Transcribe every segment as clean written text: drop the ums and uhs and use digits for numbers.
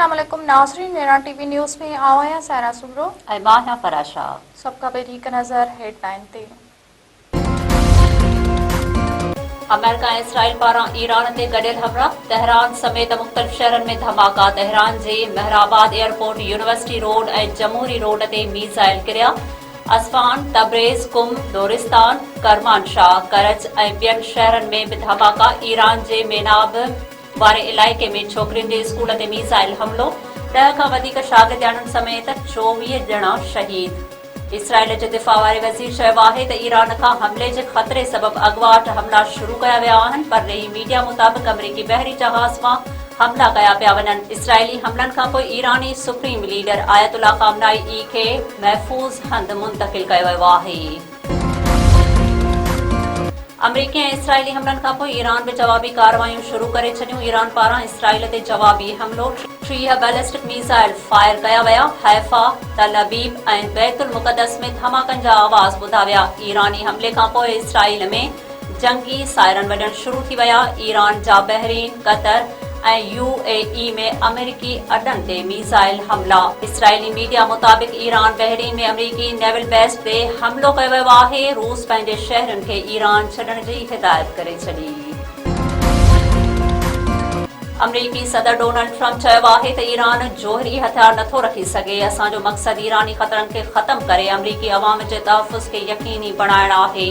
अस्सलामुअलैकुम नाज़रीन, मेरा टीवी न्यूज़ में आवाया सारा सुब्रो मां पराशा सबका पहिरीं हिकु नज़र हेडलाइन ते। अमेरिका ऐं इसराइल पारां ईरान ते गडि॒यल हमला, तेहरान समेत मुख़्तलिफ़ शहरनि में धमाका। तेहरान जे महराबाद एयरपोर्ट, यूनिवर्सिटी रोड ऐं जमहूरी रोड ते मीज़ाइल किरिया। असफान, तब्रेज़, कुम, लोरिस्तान, करमानशाह, करच ऐं ॿियनि शहरनि में बि धमाका। ईरान जे मेनाब वारे इलाइक़े में छोकिरियुनि जे स्कूल ते मीज़ाइल हमलो, 10 खां वधीक शागिर्दयाणनि समेत 24 ॼणा शहीद। इसराइल जे दिफ़ा वारे वज़ीर चयो आहे त ईरान खां हमले जे ख़तरे सबबि अॻुवाट हमला शुरू कया विया आहिनि, पर रही मीडिया मुताबिक़ अमरीकी बहरी जहाज़ मां हमला कया पिया वञनि। इसराइली हमलनि खां पोइ ईरानी सुप्रीम लीडर आयतुल्ला ख़ामनाई खे महफ़ूज़ हंध मुंतक़िल कयो वियो आहे। अमरीकी ऐं इसराइली हमलनि खां पोइ ईरान बि जवाबी कार्रवायूं शुरू करे छॾियूं। ईरान पारां इसराइल ते जवाबी हमलो, 30 बैलिस्टिक मीज़ाइल फायर कया विया। हैफ़ा, तल अबीब ऐं बैतुल मुक़द्दस में धमाकनि जा आवाज़ ॿुधा विया। ईरानी हमले खां पोइ इसराइल में जंगी सायरन वॼणु शुरू थी विया। ईरान जा बहरीन, कतर ऐं UAE में अमेरिकी अॾनि ते मीज़ाइल हमला। इसराइली मीडिया मुताबिक़ ईरान बहरीन में अमरीकी नेवल बेस ते हमलो कयो वियो आहे। रूस पंहिंजे शहरनि खे ईरान छॾण जी हिदायत करे छॾी। अमरीकी सदर डोनाल्ड ट्रंप चयो आहे त ईरान जोहरी हथियार नथो रखी सघे। असांजो मक़सदु ईरानी ख़तरनि खे ख़तमु करे अमरीकी अवाम जे तहफ़ुज़ खे यक़ीनी बणाइणु आहे।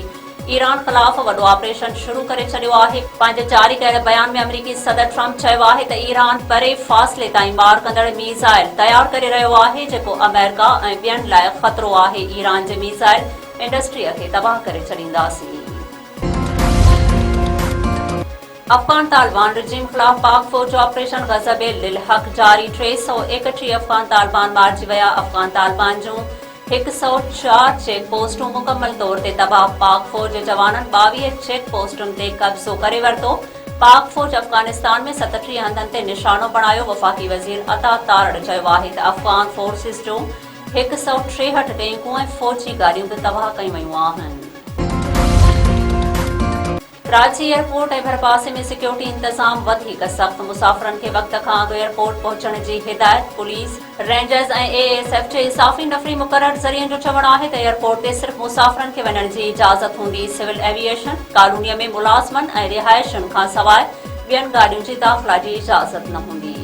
ईरान ख़िलाफ़ वॾो ऑपरेशन शुरू करे छॾियो आहे। पंहिंजे जारी कयल बयान में अमरीकी सदर ट्रंप चयो आहे त ईरान परे फ़ासिले ताईं मार कंदड़ मीज़ाइल तयारु करे रहियो आहे, जेको अमेरिका ऐं ॿियनि लाइ ख़तरो आहे। ईरान जे मीज़ाइल इंडस्ट्रीअ खे तबाह करे छॾींदासीं। अफ़गान तालिबान रिजीम ख़िलाफ़ पाक फ़ौज जो ऑपरेशन ग़ज़ब-ए-लिल हक़ जारी। 331 अफ़गान तालिबान मारिजी विया। अफ़गान तालिबान जूं 104 चेक पोस्टूं मुकमल तौर ते तबाह। पाक फ़ौज जे जवाननि 22 चेक पोस्टुनि ते कब्ज़ो करे वरितो। पाक फ़ौज अफ़गानिस्तान में 37 हंधनि ते निशानो बणायो। वफ़ाक़ी वज़ीर अता तारड़ चयो आहे त अफ़गान फोर्सिस जूं 163 टैंकूं ऐं फ़ौजी गाॾियूं बि तबाह कयूं वयूं आहिनि। कराची एयरपोर्ट ऐं भरपासे में सिक्योरिटी इंतज़ाम वधीक सख़्त। मुसाफ़िरनि खे वक़्त खां अॻु एयरपोर्ट पहुचण जी हिदायत। पुलिस, रेंजर्स ऐं ASF जे इज़ाफ़ी नफ़री मुक़रर ज़रियनि जो चवणु आहे त एयरपोर्ट ते सिर्फ़ मुसाफ़िरनि खे वञण जी इजाज़त हूंदी। सिविल एविएशन कॉलोनीअ में मुलाज़िमनि ऐं रिहाइशुनि खां सवाइ ॿियनि गाॾियुनि जी दाख़िला जी इजाज़त न हूंदी।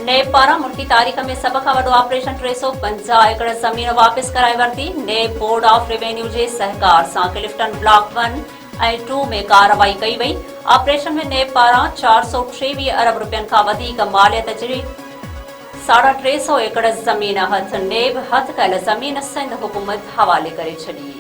नेब पारां मुल्की तारीख़ में सभ खां वॾो ऑपरेशन 350 एकड़ ज़मीन वापसि कराए वरिती। नेब बोर्ड ऑफ रेवेन्यू जे सहकार सां क्लिफ्टन ब्लॉक 1 ऐं 2 में कार्रवाई कई वई। ऑपरेशन में नेब पारां 423 अरब रुपयनि खां वधीक मालियत जी 350 एकड़ ज़मीन नेब हथ कयल ज़मीन सिंध हुकूमत हवाले करे छॾी।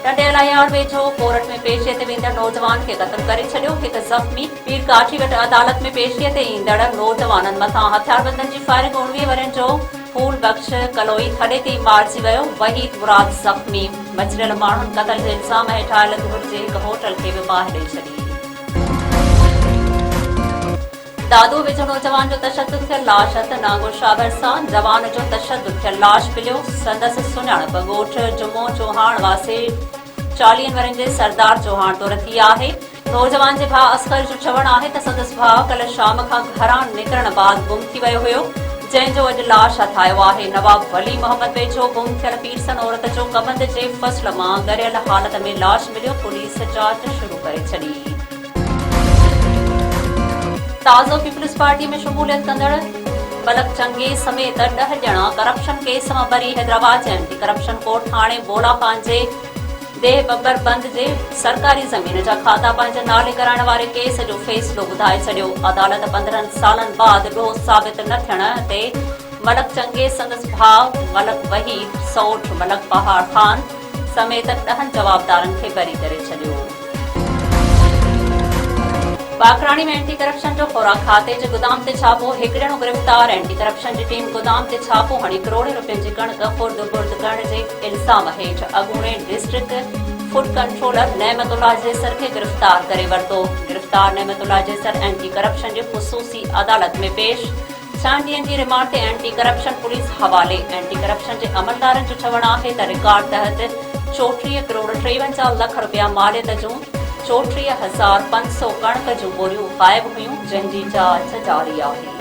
डंडेला यार्ड वेझो कोर्ट में पेशीअ ते वेंदड़ नौजवान खे क़त्ल करे छॾियो। हिकु ज़ख़्मी पीर काठी वटि अदालत में पेशीअ ते ईंदड़ नौजवाननि मथां हथियारबंदनि जी फायरिंग 19 वरनि जो फूल बख़्श कलोई थॾे ते मारिजी वियो। वहीद मुराद ज़ख़्मी। मचरियल माण्हुनि क़त्ल जे इल्ज़ाम हेठां लॻभॻि जे हिकु होटल खे बि बाहि ॾेई छॾी। दादू वेझो नौजवान जो तशद्दुद थियल लाश हथ नांगो शाबर सां जवान जो तशद्दुद थियल लाश मिलियो। संदसि सुञाणप ॻोठ जुमो चौहान वासे 40 वरनि जे सरदार चौहान तौर थी आहे। नौजवान जे भाउ असगर जो चवणु आहे त संदसि भाउ कल्ह शाम खां घरां निकिरण बाद गुम थी वियो हुयो, जंहिंजो अॼु लाश हथायो आहे। नवाब वली मोहम्मद वेझो गुम थियल पीरसन औरत जो कमंद जे फ़सल मां ॻरियल हालत में लाश मिलियो। पुलिस जांच शुरू करे छॾी। ताज़ो पीपल्स पार्टी में शमूलियत कंदड़ मलक चंगेज़ समेत 10 ॼणा करप्शन केस मां बरी। हैदराबाद जे एंटी करप्शन कोर्ट हाणे बोला खान जे देह बब्बर बंद जे सरकारी ज़मीन जा खाता पंहिंजे नाले कराइण वारे केस जो फ़ैसिलो ॿुधाए छॾियो। अदालत 15 सालनि बाद ॾोह साबित न थियण ते मलक चंगेज़ संदसि भाउ मलक वहीद सौठ मलक पहाड़ खान समेत 10 जवाबदारनि खे बरी करे छॾियो। बाखराणी में एंटी करप्शन जो ख़ुराक खाते जे गोदाम ते छापो। हिकु ॼणो गिरफ़्तार। एंटी करप्शन जी टीम गोदाम ते छापो हणी करोड़े रुपयनि जी कणक फुर्द बुर्द करण जे इल्ज़ाम हेठि अॻूणे डिस्ट्रिक्ट फूड कंट्रोलर नेमतुल्लाह जेसर खे गिरफ़्तार करे वरितो। गिरफ़्तार नेमतुल्लाह जेसर एंटी करप्शन जे ख़ुसूसी अदालत में पेश। 6 ॾींहनि जी रिमांड ते एंटी करप्शन पुलिस हवाले। एंटी करप्शन जे अमलदारनि जो चवणु आहे त रिकॉर्ड तहत 34 करोड़ 53 लख रुपया मालियत जूं 34,500 कणक जूं बोरियूं ग़ाइब हुयूं, जंहिं जी जांच जारी आहे।